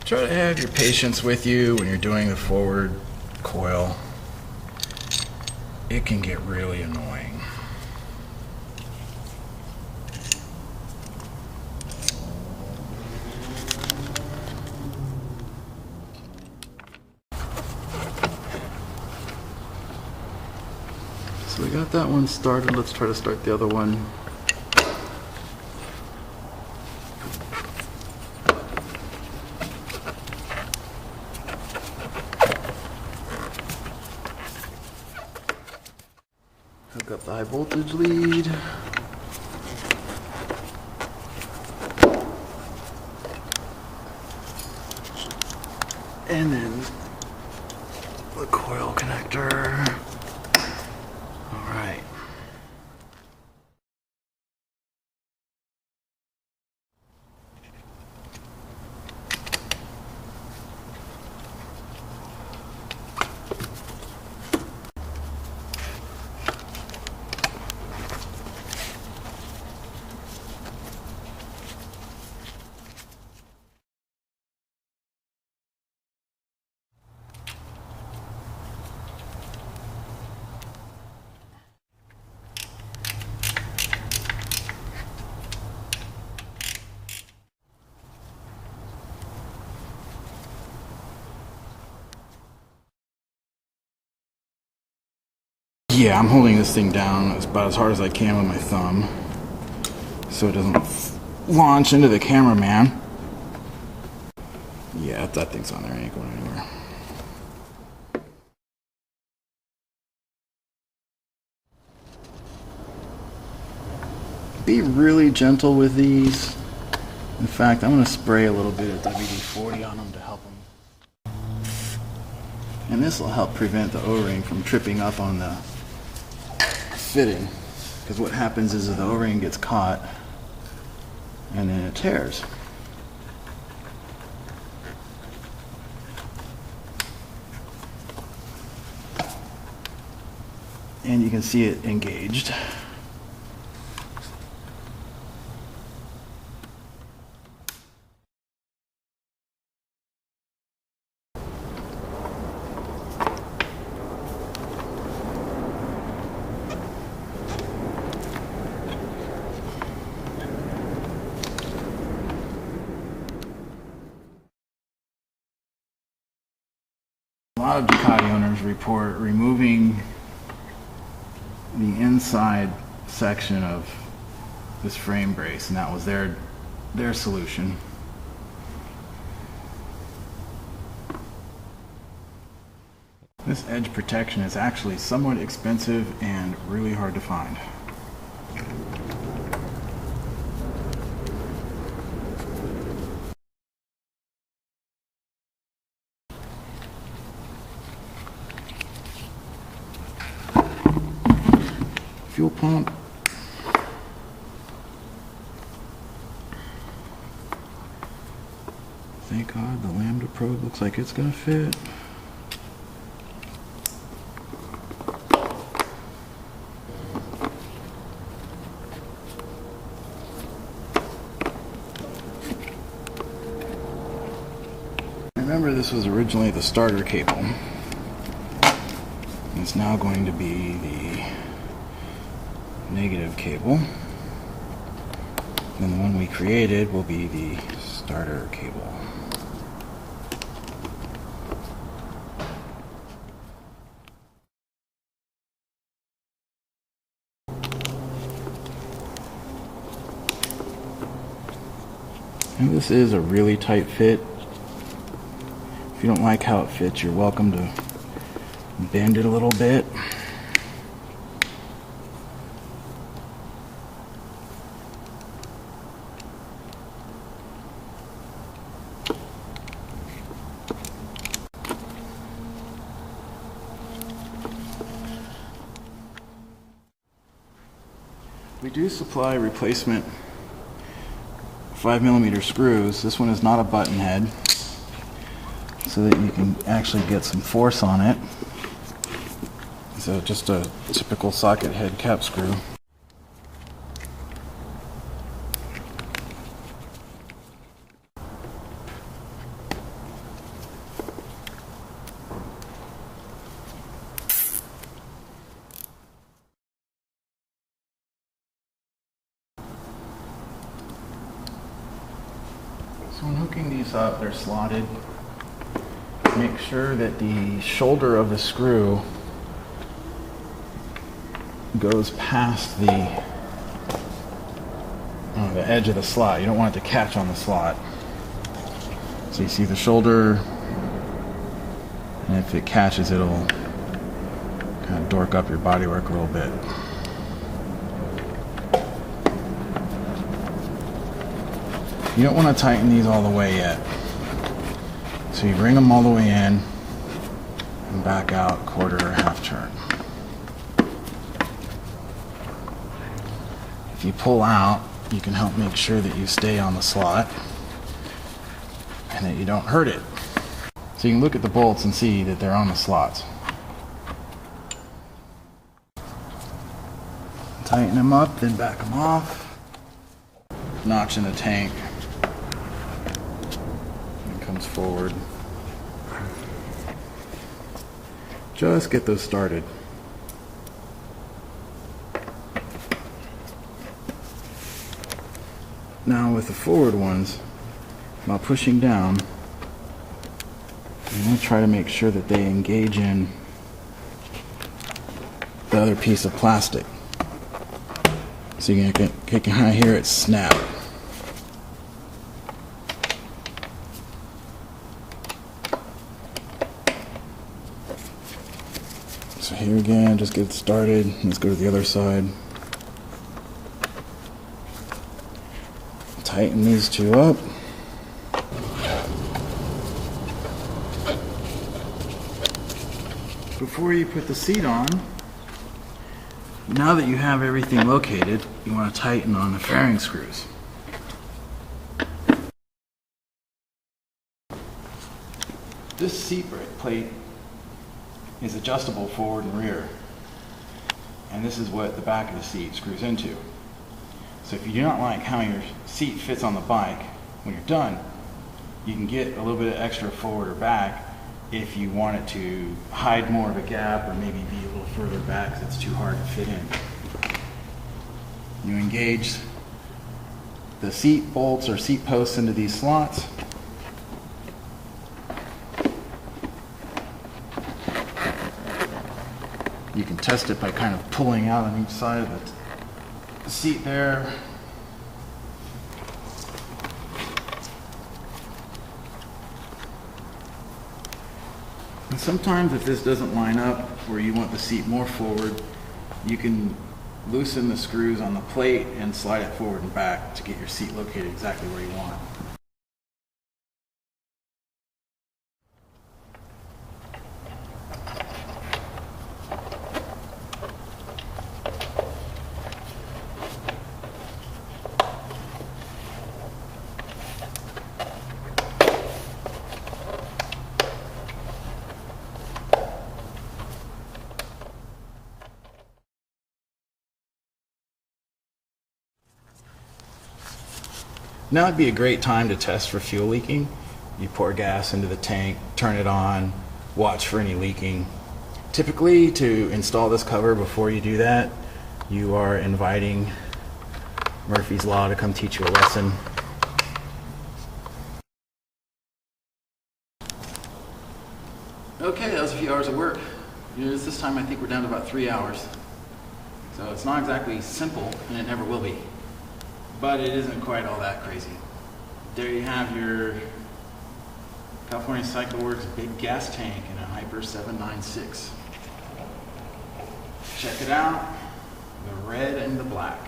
Try to have your patience with you when you're doing the forward coil. It can get really annoying. So we got that one started. Let's try to start the other one. Hook up the high voltage lead. And then the coil connector. All right. Yeah, I'm holding this thing down about as hard as I can with my thumb so it doesn't launch into the cameraman. Yeah, that thing's on there, it ain't going anywhere. Be really gentle with these. In fact, I'm going to spray a little bit of WD-40 on them to help them. And this will help prevent the O-ring from tripping up on the fitting, because what happens is that the O-ring gets caught and then it tears. And you can see it engaged. A lot of Ducati owners report removing the inside section of this frame brace, and that was their solution. This edge protection is actually somewhat expensive and really hard to find. Fuel pump. Thank God the Lambda probe looks like it's gonna fit. Remember, this was originally the starter cable. It's now going to be the negative cable, and the one we created will be the starter cable. And this is a really tight fit. If you don't like how it fits, you're welcome to bend it a little bit. We do supply replacement 5mm screws. This one is not a button head, so that you can actually get some force on it. So just a typical socket head cap screw. So when hooking these up, they're slotted. Make sure that the shoulder of the screw goes past the edge of the slot. You don't want it to catch on the slot. So you see the shoulder, and if it catches, it'll kind of dork up your bodywork a little bit. You don't want to tighten these all the way yet. So you bring them all the way in and back out quarter or half turn. If you pull out, you can help make sure that you stay on the slot and that you don't hurt it. So you can look at the bolts and see that they're on the slots. Tighten them up, then back them off. Notch in the tank. And comes forward. Just get those started. Now with the forward ones, while pushing down, I'm going to try to make sure that they engage in the other piece of plastic. So you can kind of hear it snap. So here again, just get it started. Let's go to the other side. Tighten these two up. Before you put the seat on, now that you have everything located, you want to tighten on the fairing screws. This seat plate is adjustable forward and rear, and this is what the back of the seat screws into. So if you do not like how your seat fits on the bike, when you're done, you can get a little bit of extra forward or back if you want it to hide more of a gap or maybe be a little further back because it's too hard to fit in. You engage the seat bolts or seat posts into these slots. You can test it by kind of pulling out on each side of the seat there. And sometimes if this doesn't line up where you want the seat more forward, you can loosen the screws on the plate and slide it forward and back to get your seat located exactly where you want. Now would be a great time to test for fuel leaking. You pour gas into the tank, turn it on, watch for any leaking. Typically, to install this cover before you do that, you are inviting Murphy's Law to come teach you a lesson. Okay, that was a few hours of work. This time I think we're down to about 3 hours. So it's not exactly simple, and it never will be. But it isn't quite all that crazy. There you have your California Cycleworks big gas tank in a Hyper 796. Check it out, the red and the black.